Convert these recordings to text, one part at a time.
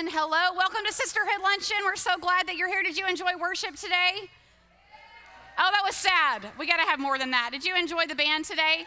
Amen. Hello. Welcome to Sisterhood Luncheon. We're so glad that you're here. Did you enjoy worship today? Oh, that was sad. We got to have more than that. Did you enjoy the band today?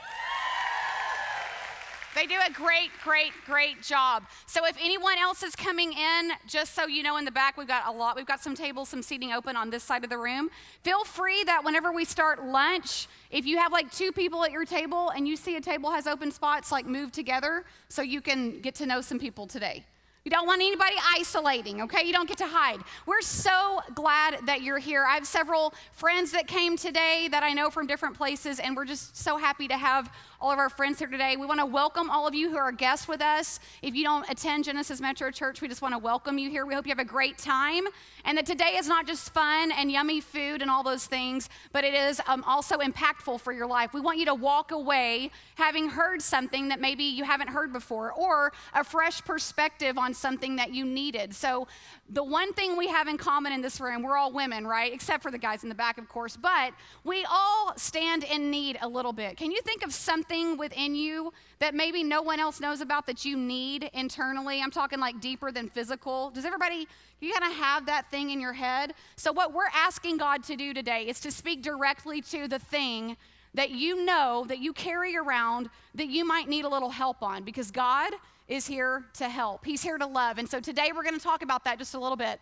They do a great job. So if anyone else is coming in, just so you know, in the back, we've got some tables, some seating open on this side of the room. Feel free that whenever we start lunch, if you have like 2 people at your table and you see a table has open spots, like move together so you can get to know some people today. You don't want anybody isolating, okay? You don't get to hide. We're so glad that you're here. I have several friends that came today that I know from different places, and we're just so happy to have all of our friends here today. We want to welcome all of you who are guests with us. If you don't attend Genesis Metro Church, we just want to welcome you here. We hope you have a great time, and that today is not just fun and yummy food and all those things, but it is also impactful for your life. We want you to walk away having heard something that maybe you haven't heard before, or a fresh perspective on something that you needed. So the one thing we have in common in this room, we're all women, right? Except for the guys in the back, of course, but we all stand in need a little bit. Can you think of something within you that maybe no one else knows about that you need internally? I'm talking like deeper than physical. Does everybody, you kind of have that thing in your head? So what we're asking God to do today is to speak directly to the thing that you know, that you carry around, that you might need a little help on, because God is here to help. He's here to love. And so today we're going to talk about that just a little bit.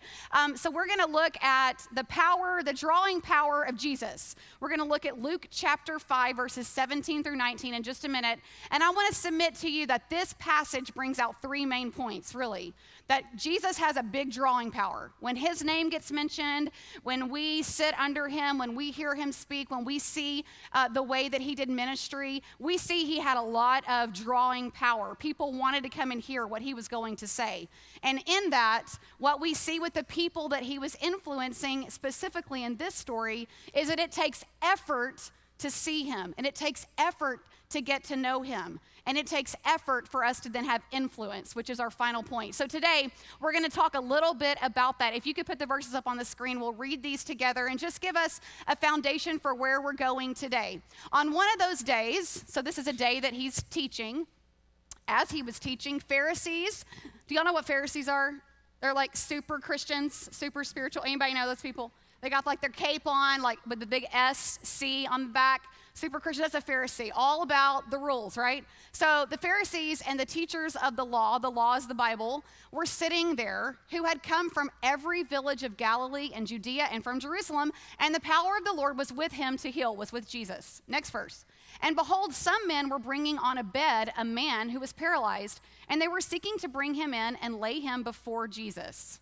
So we're going to look at the drawing power of Jesus. We're going to look at Luke chapter 5, verses 17 through 19 in just a minute. And I want to submit to you that this passage brings out 3 main points, really. That Jesus has a big drawing power. When his name gets mentioned, when we sit under him, when we hear him speak, when we see the way that he did ministry, we see he had a lot of drawing power. People wanted to come and hear what he was going to say. And in that, what we see with the people that he was influencing, specifically in this story, is that it takes effort to see him, and it takes effort to get to know him, and it takes effort for us to then have influence, which is our final point. So today, we're going to talk a little bit about that. If you could put the verses up on the screen, we'll read these together and just give us a foundation for where we're going today. On one of those days, so this is a day that he's teaching, as he was teaching, Pharisees, do y'all know what Pharisees are? They're like super Christians, super spiritual. Anybody know those people? They got like their cape on, like with the big SC on the back. Super Christian, that's a Pharisee, all about the rules, right? So the Pharisees and the teachers of the law is the Bible, were sitting there, who had come from every village of Galilee and Judea and from Jerusalem, and the power of the Lord was with him to heal, was with Jesus. Next verse. And behold, some men were bringing on a bed a man who was paralyzed, and they were seeking to bring him in and lay him before Jesus.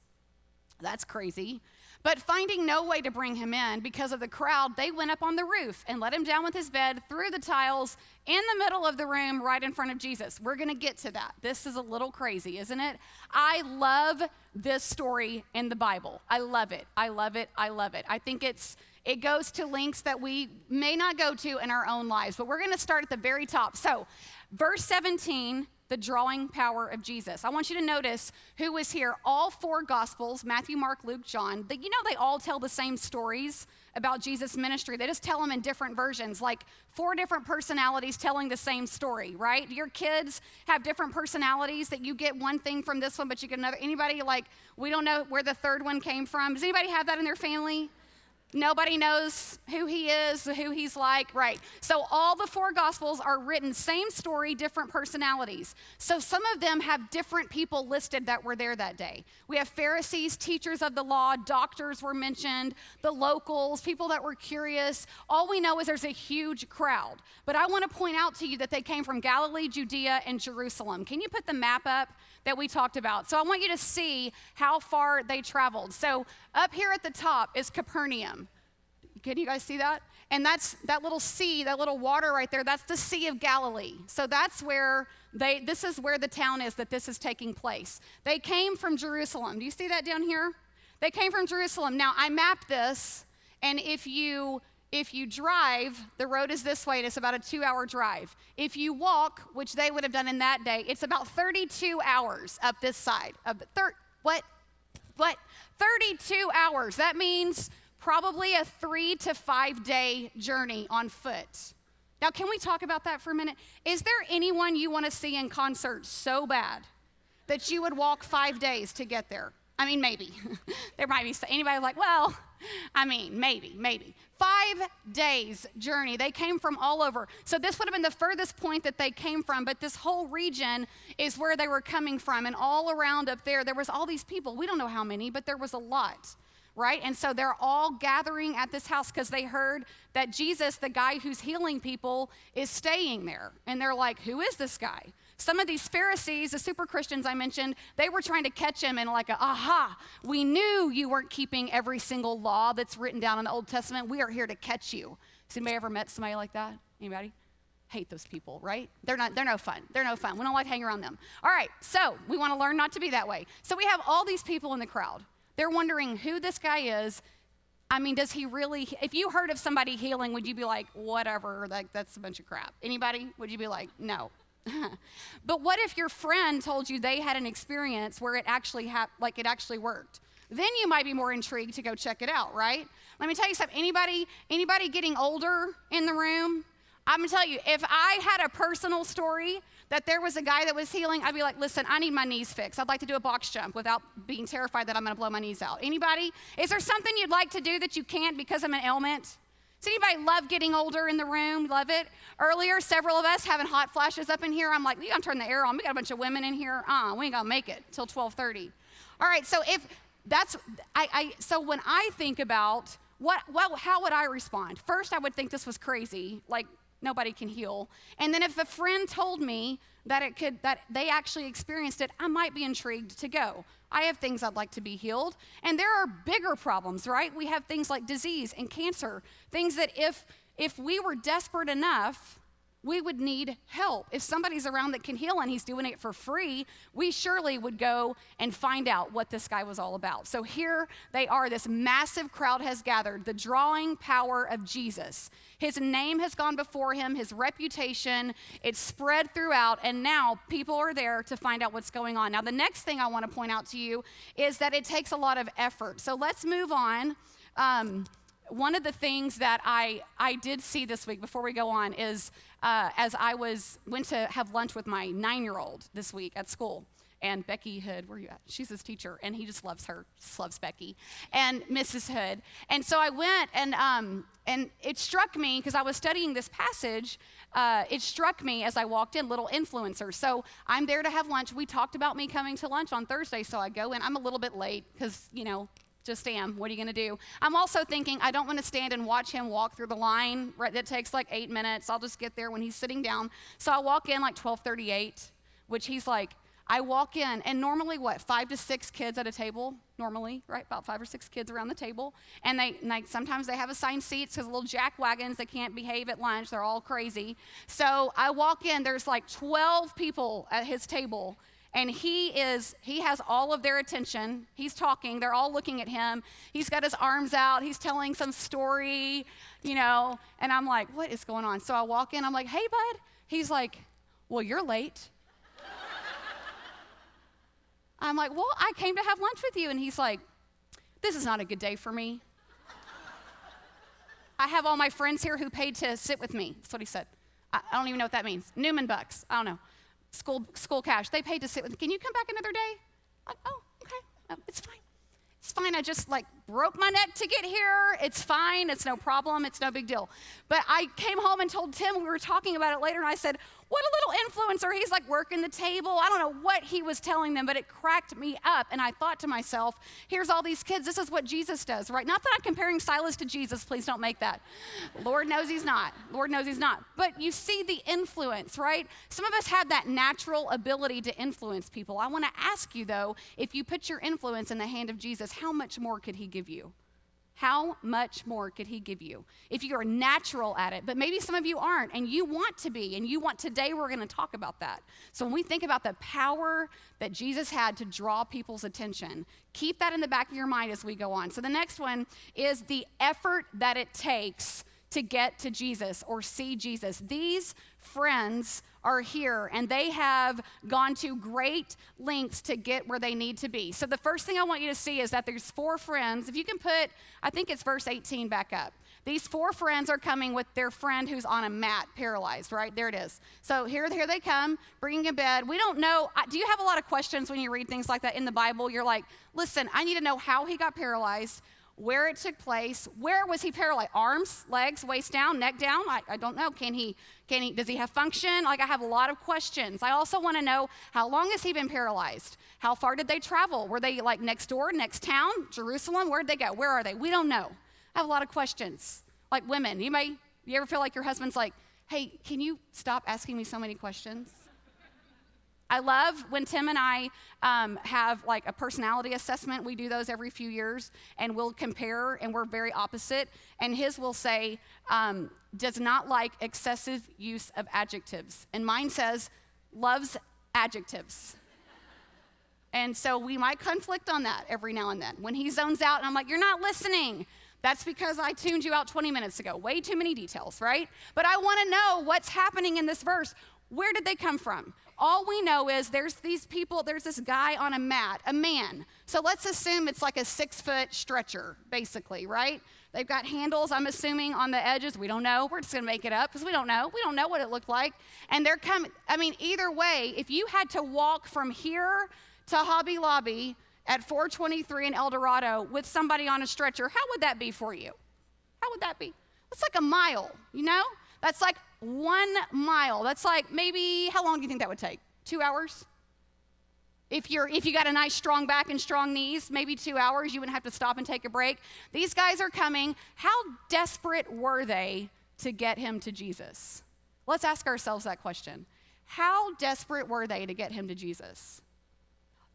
That's crazy. But finding no way to bring him in because of the crowd, they went up on the roof and let him down with his bed through the tiles in the middle of the room right in front of Jesus. We're going to get to that. This is a little crazy, isn't it? I love this story in the Bible. I love it. I think it goes to lengths that we may not go to in our own lives, but we're going to start at the very top. So, verse 17, the drawing power of Jesus. I want you to notice who was here. All 4 Gospels, Matthew, Mark, Luke, John, they all tell the same stories about Jesus' ministry. They just tell them in different versions, like 4 different personalities telling the same story, right? Your kids have different personalities that you get one thing from this one, but you get another. Anybody like, we don't know where the third one came from? Does anybody have that in their family? Nobody knows who he is, who he's like, right? So all the 4 Gospels are written, same story, different personalities. So some of them have different people listed that were there that day. We have Pharisees, teachers of the law, doctors were mentioned, the locals, people that were curious. All we know is there's a huge crowd. But I want to point out to you that they came from Galilee, Judea, and Jerusalem. Can you put the map up that we talked about? So I want you to see how far they traveled. So up here at the top is Capernaum. Can you guys see that? And that's that little sea, that little water right there, that's the Sea of Galilee. So that's where this is where the town is that this is taking place. They came from Jerusalem. Do you see that down here? They came from Jerusalem. Now, I mapped this, and if you drive, the road is this way, and it's about a 2-hour drive. If you walk, which they would have done in that day, it's about 32 hours up this side of the 32 hours. That means probably a 3 to 5 day journey on foot. Now, can we talk about that for a minute? Is there anyone you want to see in concert so bad that you would walk 5 days to get there. I mean, maybe. There might be anybody like, well, I mean, maybe. 5 days journey. They came from all over. So this would have been the furthest point that they came from, but this whole region is where they were coming from. And all around up there was all these people. We don't know how many, but there was a lot, right? And so they're all gathering at this house because they heard that Jesus, the guy who's healing people, is staying there. And they're like, who is this guy? Some of these Pharisees, the super Christians I mentioned, they were trying to catch him in like aha, we knew you weren't keeping every single law that's written down in the Old Testament. We are here to catch you. Has anybody ever met somebody like that? Anybody? Hate those people, right? They're no fun. They're no fun. We don't like hanging around them. All right, so we want to learn not to be that way. So we have all these people in the crowd. They're wondering who this guy is. I mean, does he really, if you heard of somebody healing, would you be like, whatever, like that's a bunch of crap? Anybody? Would you be like, no? But what if your friend told you they had an experience where it actually it actually worked? Then you might be more intrigued to go check it out, right? Let me tell you something. Anybody getting older in the room? I'm gonna tell you, if I had a personal story that there was a guy that was healing, I'd be like, listen, I need my knees fixed. I'd like to do a box jump without being terrified that I'm gonna blow my knees out. Anybody? Is there something you'd like to do that you can't because of an ailment? Does anybody love getting older in the room? Love it? Earlier, several of us having hot flashes up in here. I'm like, we gotta turn the air on. We got a bunch of women in here. We ain't gonna make it till 12:30. All right, so if that's, so when I think about how would I respond? First, I would think this was crazy, like nobody can heal. And then if a friend told me that they actually experienced it, I might be intrigued to go. I have things I'd like to be healed. And there are bigger problems, right? We have things like disease and cancer, things that if we were desperate enough, we would need help. If somebody's around that can heal and he's doing it for free, we surely would go and find out what this guy was all about. So here they are, this massive crowd has gathered, the drawing power of Jesus. His name has gone before him, his reputation, it's spread throughout, and now people are there to find out what's going on. Now, the next thing I want to point out to you is that it takes a lot of effort. So let's move on. One of the things that I did see this week before we go on is as I went to have lunch with my 9-year-old this week at school, and Becky Hood, where are you at? She's his teacher, and he just loves her, just loves Becky, and Mrs. Hood. And so I went, and it struck me, because I was studying this passage, it struck me as I walked in, little influencers. So I'm there to have lunch. We talked about me coming to lunch on Thursday, so I go in. I'm a little bit late, because, just am. What are you going to do? I'm also thinking I don't want to stand and watch him walk through the line. Right, that takes like 8 minutes. I'll just get there when he's sitting down. So I walk in like 12:38, which he's like, I walk in, and normally 5 to 6 kids at a table, normally, right? About 5 or 6 kids around the table. And sometimes they have assigned seats because little jack wagons, they can't behave at lunch. They're all crazy. So I walk in, there's like 12 people at his table. And he has all of their attention. He's talking. They're all looking at him. He's got his arms out. He's telling some story, and I'm like, what is going on? So I walk in. I'm like, hey, bud. He's like, well, you're late. I'm like, well, I came to have lunch with you. And he's like, this is not a good day for me. I have all my friends here who paid to sit with me. That's what he said. I don't even know what that means. Newman bucks. I don't know. School cash. They paid to sit with me. Can you come back another day? Like, oh, okay. It's fine. It's fine. I just broke my neck to get here. It's fine. It's no problem. It's no big deal. But I came home and told Tim, we were talking about it later, and I said, what a little influencer. He's working the table. I don't know what he was telling them, but it cracked me up. And I thought to myself, here's all these kids. This is what Jesus does, right? Not that I'm comparing Silas to Jesus. Please don't make that. Lord knows he's not. Lord knows he's not. But you see the influence, right? Some of us have that natural ability to influence people. I want to ask you, though, if you put your influence in the hand of Jesus, how much more could he give you? How much more could he give you if you're natural at it? But maybe some of you aren't, and you want to be, and today we're going to talk about that. So when we think about the power that Jesus had to draw people's attention, keep that in the back of your mind as we go on. So the next one is the effort that it takes to get to Jesus or see Jesus. These friends are here, and they have gone to great lengths to get where they need to be. So the first thing I want you to see is that there's 4 friends. If you can put, I think it's verse 18 back up. These 4 friends are coming with their friend who's on a mat, paralyzed, right? There it is. So here they come, bringing a bed. We don't know. Do you have a lot of questions when you read things like that in the Bible? You're like, listen, I need to know how he got paralyzed, where it took place, where was he paralyzed? Arms, legs, waist down, neck down? I don't know. Does he have function? Like, I have a lot of questions. I also want to know, how long has he been paralyzed? How far did they travel? Were they like next door, next town, Jerusalem? Where'd they go? Where are they? We don't know. I have a lot of questions. Like women, you ever feel like your husband's like, hey, can you stop asking me so many questions? I love when Tim and I have like a personality assessment. We do those every few years, and we'll compare, and we're very opposite. And his will say, does not like excessive use of adjectives. And mine says, loves adjectives. And so we might conflict on that every now and then. When he zones out and I'm like, you're not listening. That's because I tuned you out 20 minutes ago. Way too many details, right? But I want to know what's happening in this verse. Where did they come from? All we know is there's these people, there's this guy on a mat, a man. So let's assume it's like a 6-foot stretcher, basically, right? They've got handles, I'm assuming, on the edges. We don't know. We're just going to make it up because we don't know. We don't know what it looked like. And they're coming. I mean, either way, if you had to walk from here to Hobby Lobby at 423 in El Dorado with somebody on a stretcher, how would that be for you? How would that be? That's like a mile, you know? That's like 1 mile. That's like maybe, how long do you think that would take? 2 hours? If you got a nice strong back and strong knees, maybe 2 hours, you wouldn't have to stop and take a break. These guys are coming. How desperate were they to get him to Jesus? Let's ask ourselves that question. How desperate were they to get him to Jesus?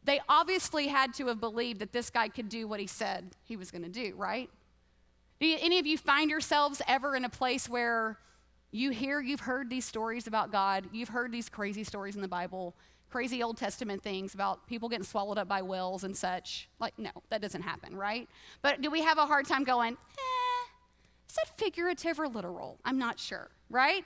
They obviously had to have believed that this guy could do what he said he was going to do, right? Do any of you find yourselves ever in a place where you've heard these stories about God, you've heard these crazy stories in the Bible, crazy Old Testament things about people getting swallowed up by whales and such? Like, no, that doesn't happen, right? But do we have a hard time going, is that figurative or literal? I'm not sure, right?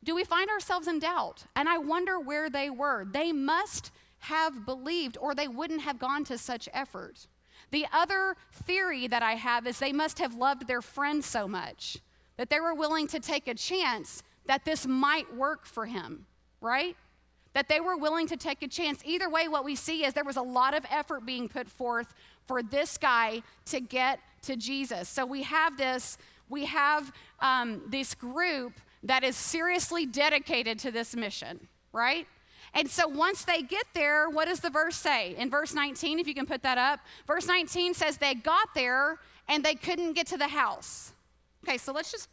Do we find ourselves in doubt? And I wonder where they were. They must have believed, or they wouldn't have gone to such effort. The other theory that I have is they must have loved their friend so much that they were willing to take a chance that this might work for him, right? That they were willing to take a chance. Either way, what we see is there was a lot of effort being put forth for this guy to get to Jesus. So we have this group that is seriously dedicated to this mission, right? And so once they get there, what does the verse say? In verse 19, if you can put that up, verse 19 says they got there and they couldn't get to the house. Okay, so let's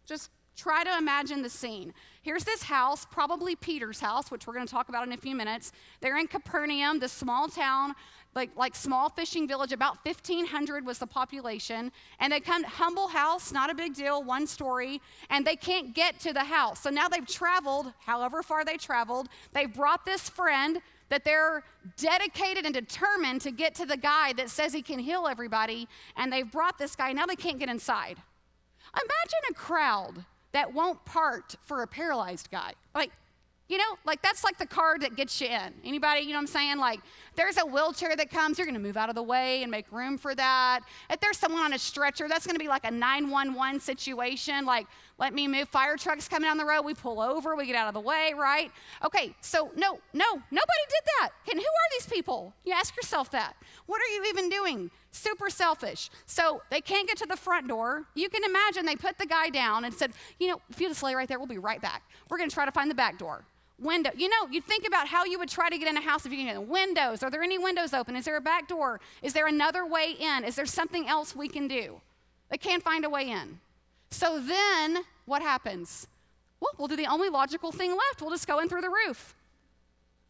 just try to imagine the scene. Here's this house, probably Peter's house, which we're going to talk about in a few minutes. They're in Capernaum, this small town, like small fishing village. About 1,500 was the population. And they come, humble house, not a big deal, 1 story, and they can't get to the house. So now they've traveled, however far they traveled. They've brought this friend that they're dedicated and determined to get to the guy that says he can heal everybody. And they've brought this guy. Now they can't get inside. Imagine a crowd that won't part for a paralyzed guy. That's like the card that gets you in. Anybody, you know what I'm saying? Like, there's a wheelchair that comes, you're gonna move out of the way and make room for that. If there's someone on a stretcher, that's gonna be like a 911 situation. Like, let me move, fire trucks coming down the road, we pull over, we get out of the way, right? Okay, so no, nobody did that. And who are these people? You ask yourself that. What are you even doing? Super selfish. So they can't get to the front door. You can imagine they put the guy down and said, if you just lay right there, we'll be right back. We're gonna try to find the back door. Window. You think about how you would try to get in a house if you can get in. Windows. Are there any windows open? Is there a back door? Is there another way in? Is there something else we can do? They can't find a way in. So then what happens? Well, we'll do the only logical thing left. We'll just go in through the roof.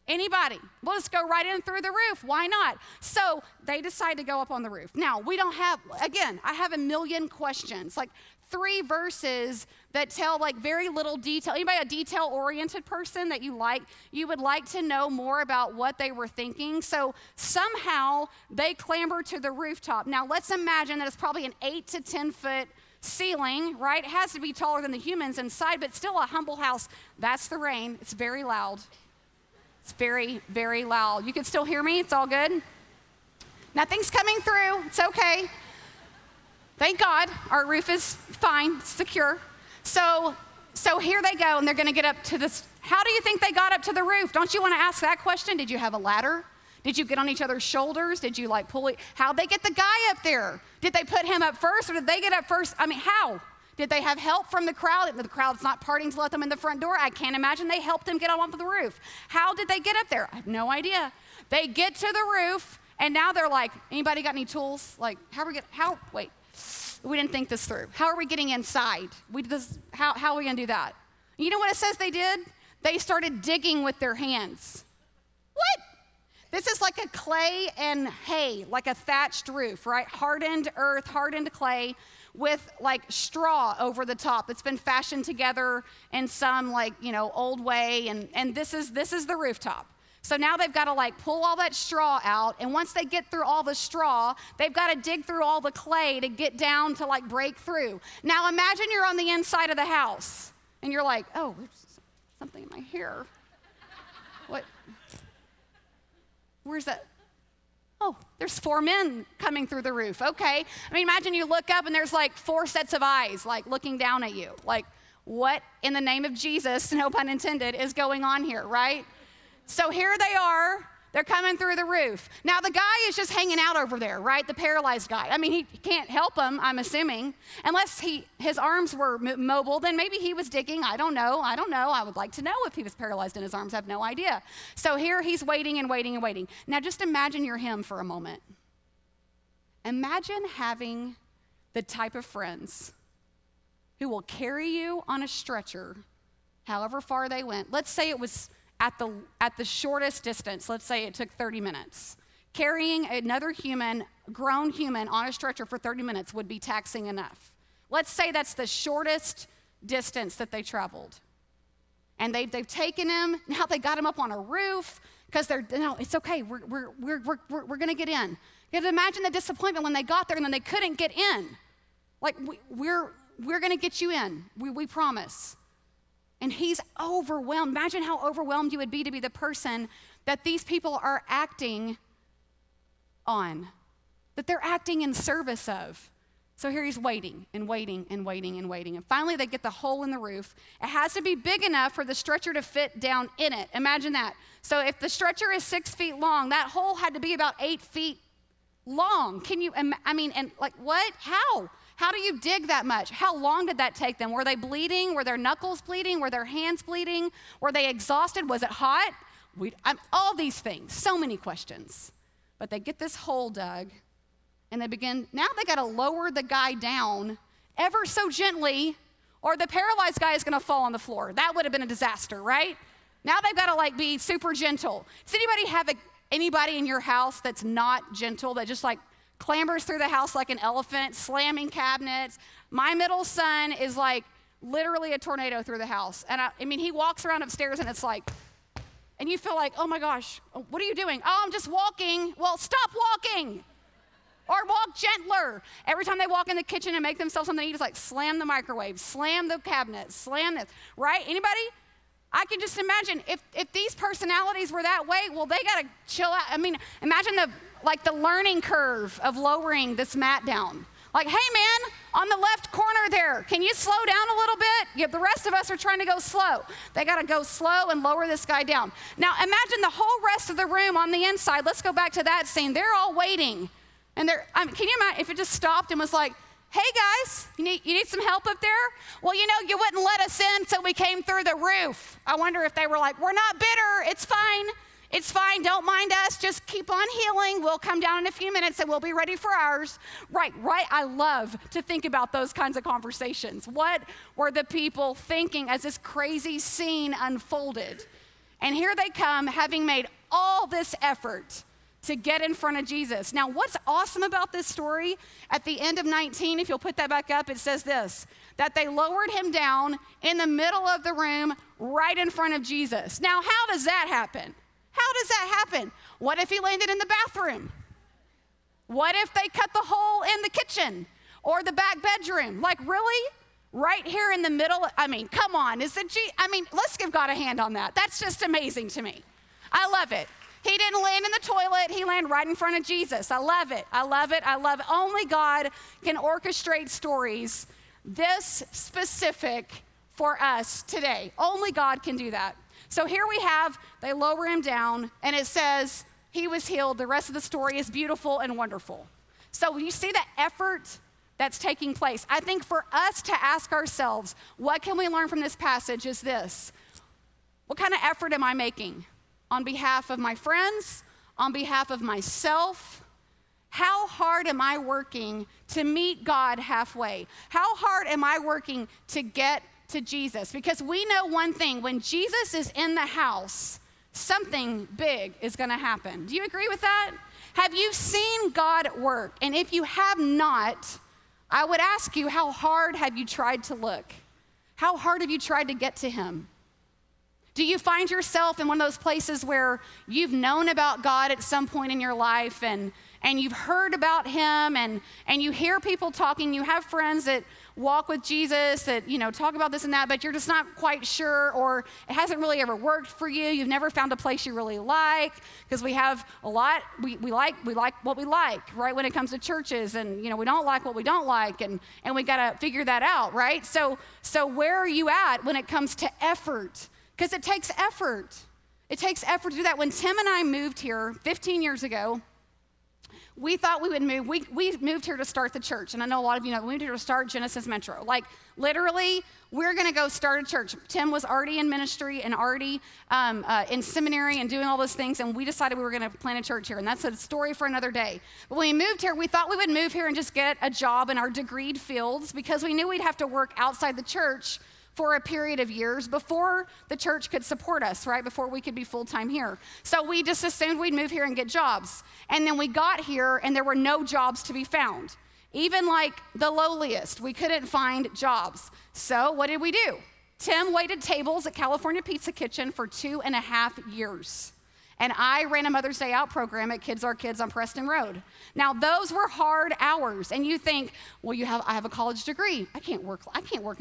Anybody? We'll just go right in through the roof. Why not? So they decide to go up on the roof. Now, I have a million questions. Like 3 verses that tell like very little detail. Anybody a detail-oriented person that you would like to know more about what they were thinking? So somehow they clamber to the rooftop. Now let's imagine that it's probably an 8 to 10 foot ceiling, right? It has to be taller than the humans inside, but still a humble house. That's the rain. It's very loud. It's very, very loud. You can still hear me? It's all good? Nothing's coming through. It's okay. Thank God, our roof is fine, secure. So here they go, and they're gonna get up to this. How do you think they got up to the roof? Don't you wanna ask that question? Did you have a ladder? Did you get on each other's shoulders? Did you like pull it? How'd they get the guy up there? Did they put him up first, or did they get up first? I mean, how? Did they have help from the crowd? If the crowd's not parting to let them in the front door, I can't imagine they helped him get on the roof. How did they get up there? I have no idea. They get to the roof, and now they're like, anybody got any tools? Like, wait, we didn't think this through. How are we getting inside? How are we gonna do that? You know what it says they did? They started digging with their hands. What? This is like a clay and hay, like a thatched roof, right? Hardened earth, hardened clay with like straw over the top that's been fashioned together in some like, old way. And this is the rooftop. So now they've got to like pull all that straw out. And once they get through all the straw, they've got to dig through all the clay to get down to like break through. Now imagine you're on the inside of the house and you're like, oh, there's something in my hair. What? Where's that? Oh, there's 4 men coming through the roof. Okay. I mean, imagine you look up and there's like 4 sets of eyes, like looking down at you. Like, what in the name of Jesus, no pun intended, is going on here, right? So here they are. They're coming through the roof. Now, the guy is just hanging out over there, right? The paralyzed guy. I mean, he can't help him, I'm assuming. Unless his arms were mobile, then maybe he was digging. I don't know. I would like to know if he was paralyzed in his arms. I have no idea. So here he's waiting and waiting and waiting. Now, just imagine you're him for a moment. Imagine having the type of friends who will carry you on a stretcher however far they went. Let's say it was at the shortest distance. Let's say it took 30 minutes. Carrying another human, grown human, on a stretcher for 30 minutes would be taxing enough. Let's say that's the shortest distance that they traveled. And they've taken him. Now they got him up on a roof because no, it's okay. We're going to get in. You have to imagine the disappointment when they got there and then they couldn't get in. Like, we're going to get you in. We promise. And he's overwhelmed. Imagine how overwhelmed you would be to be the person that these people are acting on, that they're acting in service of. So here he's waiting and waiting and waiting and waiting. And finally they get the hole in the roof. It has to be big enough for the stretcher to fit down in it. Imagine that. So if the stretcher is 6 feet long, that hole had to be about 8 feet long. Can you, and like what? How? How do you dig that much? How long did that take them? Were they bleeding? Were their knuckles bleeding? Were their hands bleeding? Were they exhausted? Was it hot? All these things, so many questions. But they get this hole dug, and now they got to lower the guy down ever so gently, or the paralyzed guy is going to fall on the floor. That would have been a disaster, right? Now they've got to like be super gentle. Does anybody have anybody in your house that's not gentle, that just like clambers through the house like an elephant, slamming cabinets? My middle son is like literally a tornado through the house. And he walks around upstairs and it's like, and you feel like, oh my gosh, what are you doing? Oh, I'm just walking. Well, stop walking or walk gentler. Every time they walk in the kitchen and make themselves something to eat, it's like slam the microwave, slam the cabinet, slam this, right? Anybody? I can just imagine if these personalities were that way, well, they got to chill out. I mean, imagine the learning curve of lowering this mat down. Like, hey, man, on the left corner there, can you slow down a little bit? Yeah, the rest of us are trying to go slow. They got to go slow and lower this guy down. Now, imagine the whole rest of the room on the inside. Let's go back to that scene. They're all waiting. And can you imagine if it just stopped and was like, hey, guys, you need some help up there? Well, you wouldn't let us in, so we came through the roof. I wonder if they were like, we're not bitter. It's fine. It's fine. Don't mind us. Just keep on healing. We'll come down in a few minutes and we'll be ready for ours. Right. I love to think about those kinds of conversations. What were the people thinking as this crazy scene unfolded? And here they come, having made all this effort to get in front of Jesus. Now, what's awesome about this story, at the end of 19, if you'll put that back up, it says this, that they lowered him down in the middle of the room right in front of Jesus. Now, how does that happen? How does that happen? What if he landed in the bathroom? What if they cut the hole in the kitchen or the back bedroom? Like, really? Right here in the middle? Come on. Let's give God a hand on that. That's just amazing to me. I love it. He didn't land in the toilet. He landed right in front of Jesus. I love it. I love it. I love it. Only God can orchestrate stories this specific for us today. Only God can do that. So here we have, they lower him down, and it says he was healed. The rest of the story is beautiful and wonderful. So you see the effort that's taking place. I think for us to ask ourselves, what can we learn from this passage is this. What kind of effort am I making on behalf of my friends, on behalf of myself? How hard am I working to meet God halfway? How hard am I working to get to Jesus? Because we know one thing, when Jesus is in the house, something big is gonna happen. Do you agree with that? Have you seen God work? And if you have not, I would ask you, how hard have you tried to look? How hard have you tried to get to him? Do you find yourself in one of those places where you've known about God at some point in your life and you've heard about him and you hear people talking, you have friends that walk with Jesus that, talk about this and that, but you're just not quite sure, or it hasn't really ever worked for you. You've never found a place you really like, because we have a lot, we like what we like, right? When it comes to churches, and we don't like what we don't like, and we gotta figure that out, right? So where are you at when it comes to effort? Because it takes effort. It takes effort to do that. When Tim and I moved here 15 years ago, we thought we would move. We moved here to start the church. And I know a lot of you know, we moved here to start Genesis Metro. Like, literally, we're going to go start a church. Tim was already in ministry and already in seminary and doing all those things. And we decided we were going to plant a church here. And that's a story for another day. But when we moved here, we thought we would move here and just get a job in our degreed fields, because we knew we'd have to work outside the church for a period of years before the church could support us, right? Before we could be full-time here. So we just assumed we'd move here and get jobs. And then we got here and there were no jobs to be found. Even like the lowliest, we couldn't find jobs. So what did we do? Tim waited tables at California Pizza Kitchen for 2.5 years. And I ran a Mother's Day Out program at Kids Are Kids on Preston Road. Now, those were hard hours. And you think, well, I have a college degree. I can't work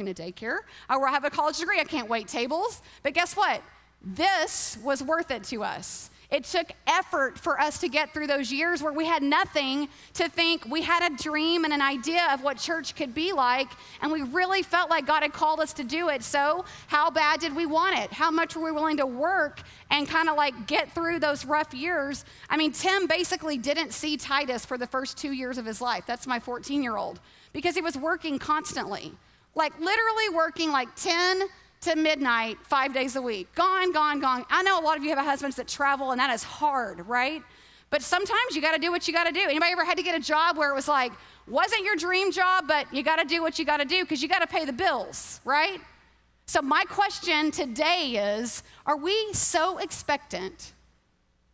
in a daycare. Or I have a college degree. I can't wait tables. But guess what? This was worth it to us. It took effort for us to get through those years where we had nothing to think. We had a dream and an idea of what church could be like, and we really felt like God had called us to do it. So how bad did we want it? How much were we willing to work and kind of like get through those rough years? I mean, Tim basically didn't see Titus for the first 2 years of his life. That's my 14-year-old, because he was working constantly, like literally working like 10 to midnight, 5 days a week. Gone. I know a lot of you have husbands that travel, and that is hard, right? But sometimes you gotta do what you gotta do. Anybody ever had to get a job where it was like, wasn't your dream job, but you gotta do what you gotta do because you gotta pay the bills, right? So my question today is, are we so expectant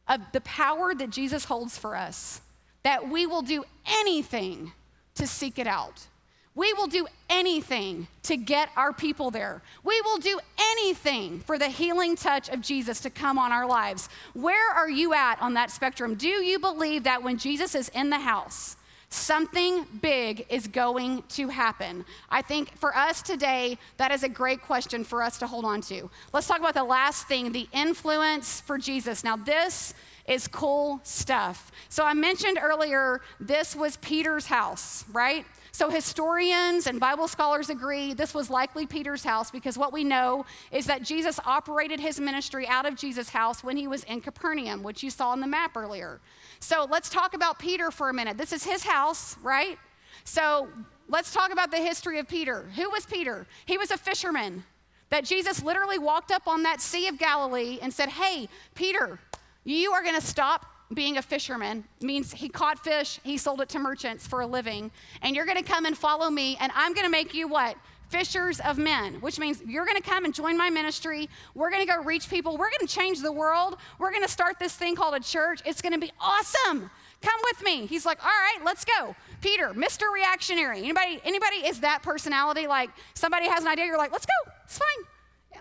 of the power that Jesus holds for us that we will do anything to seek it out? We will do anything to get our people there. We will do anything for the healing touch of Jesus to come on our lives. Where are you at on that spectrum? Do you believe that when Jesus is in the house, something big is going to happen? I think for us today, that is a great question for us to hold on to. Let's talk about the last thing, the influence for Jesus. Now, this is cool stuff. So I mentioned earlier, this was Peter's house, right? So historians and Bible scholars agree this was likely Peter's house, because what we know is that Jesus operated his ministry out of Jesus' house when he was in Capernaum, which you saw on the map earlier. So let's talk about Peter for a minute. This is his house, right? So let's talk about the history of Peter. Who was Peter? He was a fisherman that Jesus literally walked up on that Sea of Galilee and said, hey, Peter, you are gonna stop being a fisherman. Means he caught fish, he sold it to merchants for a living, and you're gonna come and follow me, and I'm gonna make you what? Fishers of men, which means you're gonna come and join my ministry. We're gonna go reach people. We're gonna change the world. We're gonna start this thing called a church. It's gonna be awesome. Come with me. He's like, all right, let's go. Peter, Mr. Reactionary. Anybody is that personality? Like somebody has an idea, you're like, let's go, it's fine.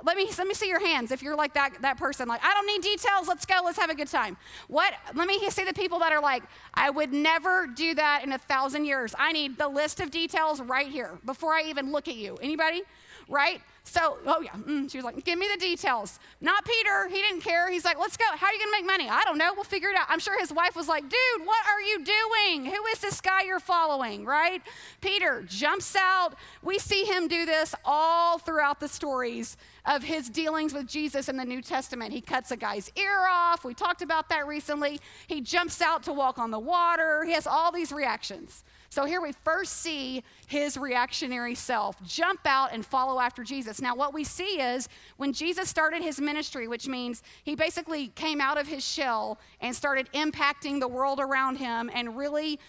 Let me see your hands if you're like that person. Like, I don't need details. Let's go. Let's have a good time. Let me see the people that are like, I would never do that in 1,000 years. I need the list of details right here before I even look at you. Anybody? right? So, she was like, give me the details. Not Peter, he didn't care. He's like, let's go. How are you gonna make money? I don't know, we'll figure it out. I'm sure his wife was like, dude, what are you doing? Who is this guy you're following, right? Peter jumps out. We see him do this all throughout the stories of his dealings with Jesus in the New Testament. He cuts a guy's ear off. We talked about that recently. He jumps out to walk on the water. He has all these reactions. So here we first see his reactionary self jump out and follow after Jesus. Now what we see is when Jesus started his ministry, which means he basically came out of his shell and started impacting the world around him and really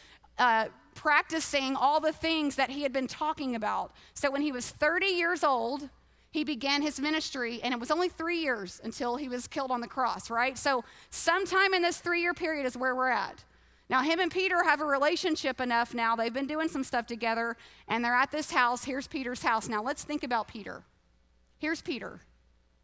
practicing all the things that he had been talking about. So when he was 30 years old, he began his ministry, and it was only 3 years until he was killed on the cross, right? So sometime in this 3-year period is where we're at. Now, him and Peter have a relationship enough now. They've been doing some stuff together, and they're at this house. Here's Peter's house. Now, let's think about Peter. Here's Peter.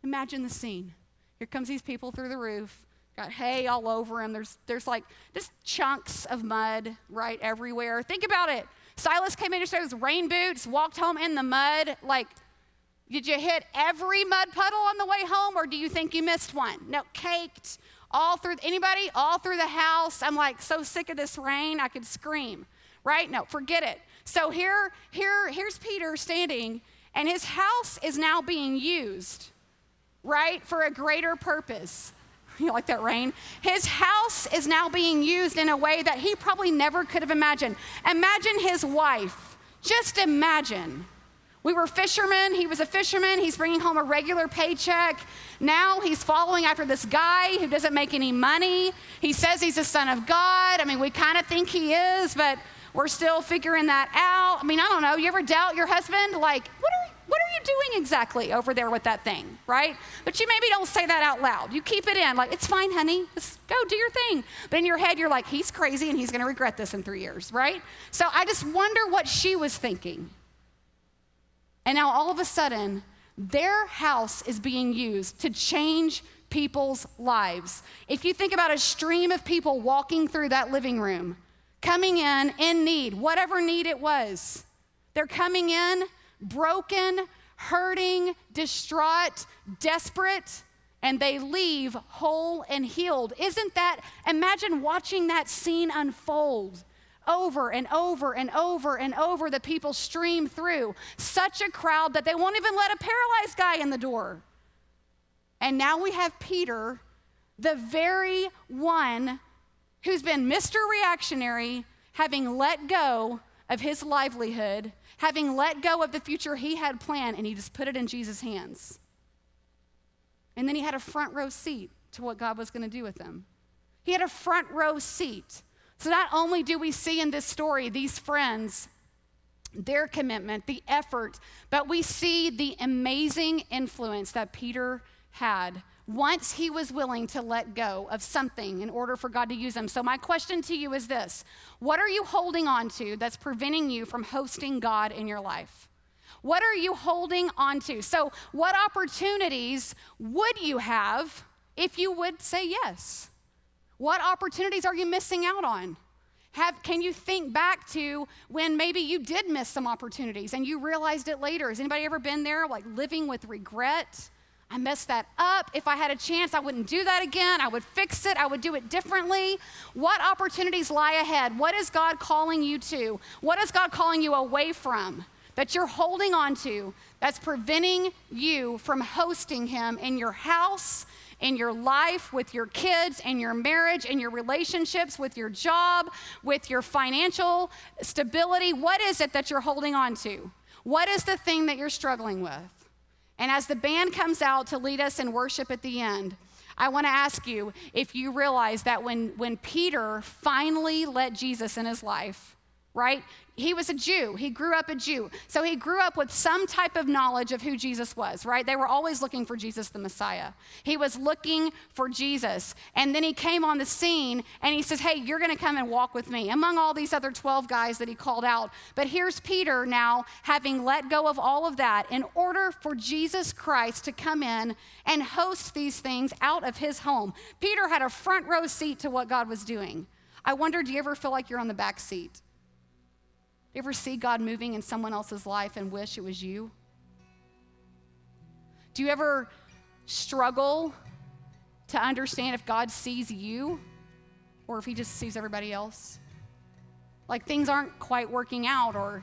Imagine the scene. Here comes these people through the roof. Got hay all over him. There's like just chunks of mud, right, everywhere. Think about it. Silas came in and his rain boots, walked home in the mud. Like, did you hit every mud puddle on the way home, or do you think you missed one? No, caked. All through the house. I'm like so sick of this rain, I could scream, right? No, forget it. So here's Peter standing, and his house is now being used, right, for a greater purpose. You like that rain? His house is now being used in a way that he probably never could have imagined. Imagine his wife. Just imagine. We were fishermen. He was a fisherman. He's bringing home a regular paycheck. Now he's following after this guy who doesn't make any money. He says he's the son of God. I mean, we kind of think he is, but we're still figuring that out. I mean, I don't know. You ever doubt your husband? Like, what are you doing exactly over there with that thing, right? But you maybe don't say that out loud. You keep it in. Like, it's fine, honey. Just go do your thing. But in your head, you're like, he's crazy and he's going to regret this in 3 years, right? So I just wonder what she was thinking. And now all of a sudden, their house is being used to change people's lives. If you think about a stream of people walking through that living room, coming in need, whatever need it was, they're coming in broken, hurting, distraught, desperate, and they leave whole and healed. Imagine watching that scene unfold. Over and over and over and over, the people stream through. Such a crowd that they won't even let a paralyzed guy in the door. And now we have Peter, the very one who's been Mr. Reactionary, having let go of his livelihood, having let go of the future he had planned, and he just put it in Jesus' hands. And then he had a front row seat to what God was going to do with him. He had a front row seat. So not only do we see in this story these friends, their commitment, the effort, but we see the amazing influence that Peter had once he was willing to let go of something in order for God to use him. So my question to you is this: what are you holding on to that's preventing you from hosting God in your life? What are you holding on to? So what opportunities would you have if you would say yes? What opportunities are you missing out on? Can you think back to when maybe you did miss some opportunities and you realized it later? Has anybody ever been there, like living with regret? I messed that up. If I had a chance, I wouldn't do that again. I would fix it. I would do it differently. What opportunities lie ahead? What is God calling you to? What is God calling you away from that you're holding on to that's preventing you from hosting him in your house, in your life, with your kids, in your marriage, in your relationships, with your job, with your financial stability? What is it that you're holding on to? What is the thing that you're struggling with? And as the band comes out to lead us in worship at the end, I want to ask you if you realize that when Peter finally let Jesus in his life, right? He was a Jew. He grew up a Jew. So he grew up with some type of knowledge of who Jesus was, right? They were always looking for Jesus the Messiah. He was looking for Jesus. And then he came on the scene and he says, hey, you're going to come and walk with me, among all these other 12 guys that he called out. But here's Peter now, having let go of all of that in order for Jesus Christ to come in and host these things out of his home. Peter had a front row seat to what God was doing. I wonder, do you ever feel like you're on the back seat? You ever see God moving in someone else's life and wish it was you? Do you ever struggle to understand if God sees you or if he just sees everybody else? Like things aren't quite working out, or,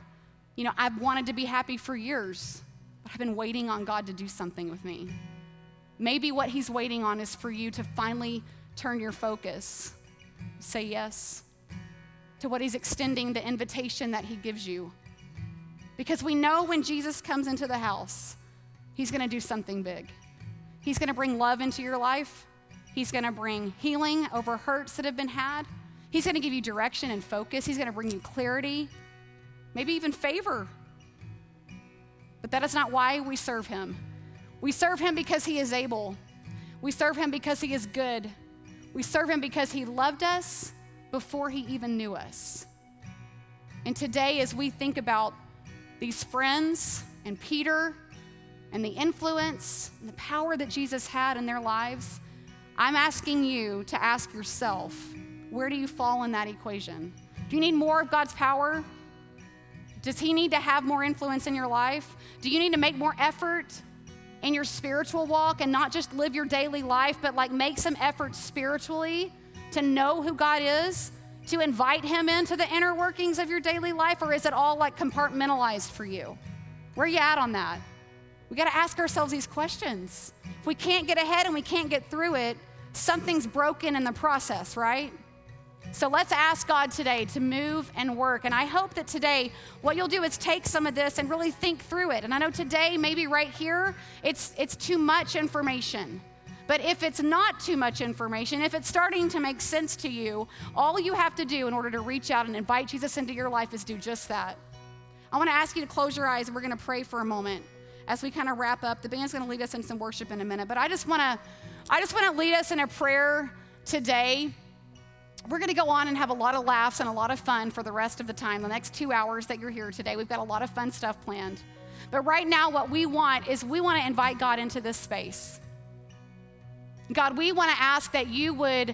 I've wanted to be happy for years, but I've been waiting on God to do something with me. Maybe what he's waiting on is for you to finally turn your focus, say yes to what he's extending, the invitation that he gives you. Because we know when Jesus comes into the house, he's going to do something big. He's going to bring love into your life. He's going to bring healing over hurts that have been had. He's going to give you direction and focus. He's going to bring you clarity, maybe even favor. But that is not why we serve him. We serve him because he is able. We serve him because he is good. We serve him because he loved us before he even knew us. And today, as we think about these friends and Peter and the influence and the power that Jesus had in their lives, I'm asking you to ask yourself, where do you fall in that equation? Do you need more of God's power? Does he need to have more influence in your life? Do you need to make more effort in your spiritual walk and not just live your daily life, but make some effort spiritually to know who God is, to invite him into the inner workings of your daily life? Or is it all compartmentalized for you? Where are you at on that? We got to ask ourselves these questions. If we can't get ahead and we can't get through it, something's broken in the process, right? So let's ask God today to move and work. And I hope that today what you'll do is take some of this and really think through it. And I know today, maybe right here, it's too much information. But if it's not too much information, if it's starting to make sense to you, all you have to do in order to reach out and invite Jesus into your life is do just that. I want to ask you to close your eyes, and we're going to pray for a moment as we kind of wrap up. The band's going to lead us in some worship in a minute, but I just want to lead us in a prayer today. We're going to go on and have a lot of laughs and a lot of fun for the rest of the time, the next 2 hours that you're here today. We've got a lot of fun stuff planned. But right now, what we want is we want to invite God into this space. God, we want to ask that you would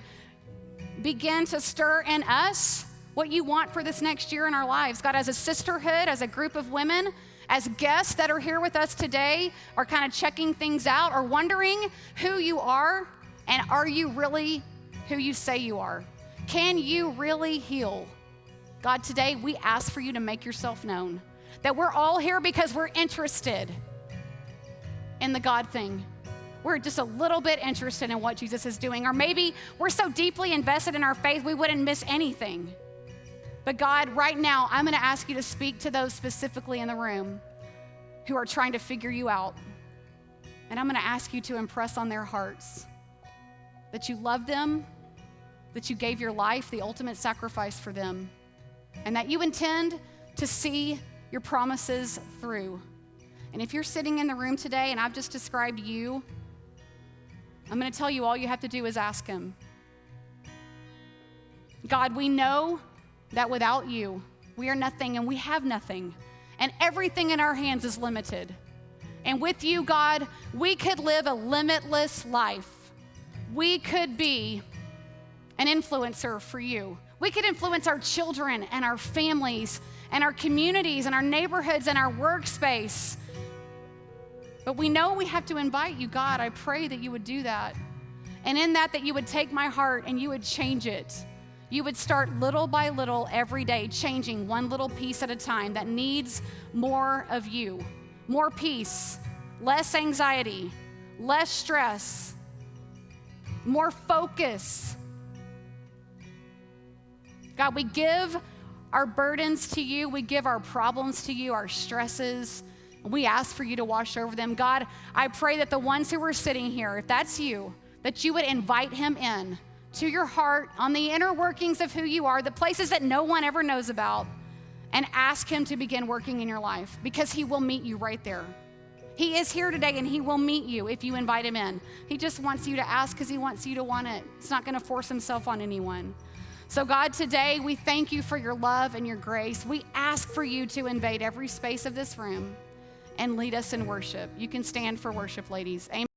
begin to stir in us what you want for this next year in our lives. God, as a sisterhood, as a group of women, as guests that are here with us today, are kind of checking things out or wondering who you are, and are you really who you say you are? Can you really heal? God, today we ask for you to make yourself known, that we're all here because we're interested in the God thing. We're just a little bit interested in what Jesus is doing, or maybe we're so deeply invested in our faith we wouldn't miss anything. But God, right now, I'm going to ask you to speak to those specifically in the room who are trying to figure you out. And I'm going to ask you to impress on their hearts that you love them, that you gave your life, the ultimate sacrifice for them, and that you intend to see your promises through. And if you're sitting in the room today and I've just described you, I'm going to tell you all you have to do is ask him. God, we know that without you, we are nothing and we have nothing, and everything in our hands is limited. And with you, God, we could live a limitless life. We could be an influencer for you. We could influence our children and our families and our communities and our neighborhoods and our workspace. But we know we have to invite you, God. I pray that you would do that. And in that you would take my heart and you would change it. You would start little by little every day, changing one little piece at a time that needs more of you. More peace, less anxiety, less stress, more focus. God, we give our burdens to you. We give our problems to you, our stresses. We ask for you to wash over them. God, I pray that the ones who are sitting here, if that's you, that you would invite him in to your heart on the inner workings of who you are, the places that no one ever knows about, and ask him to begin working in your life, because he will meet you right there. He is here today and he will meet you if you invite him in. He just wants you to ask because he wants you to want it. He's not going to force himself on anyone. So God, today we thank you for your love and your grace. We ask for you to invade every space of this room and lead us in worship. You can stand for worship, ladies. Amen.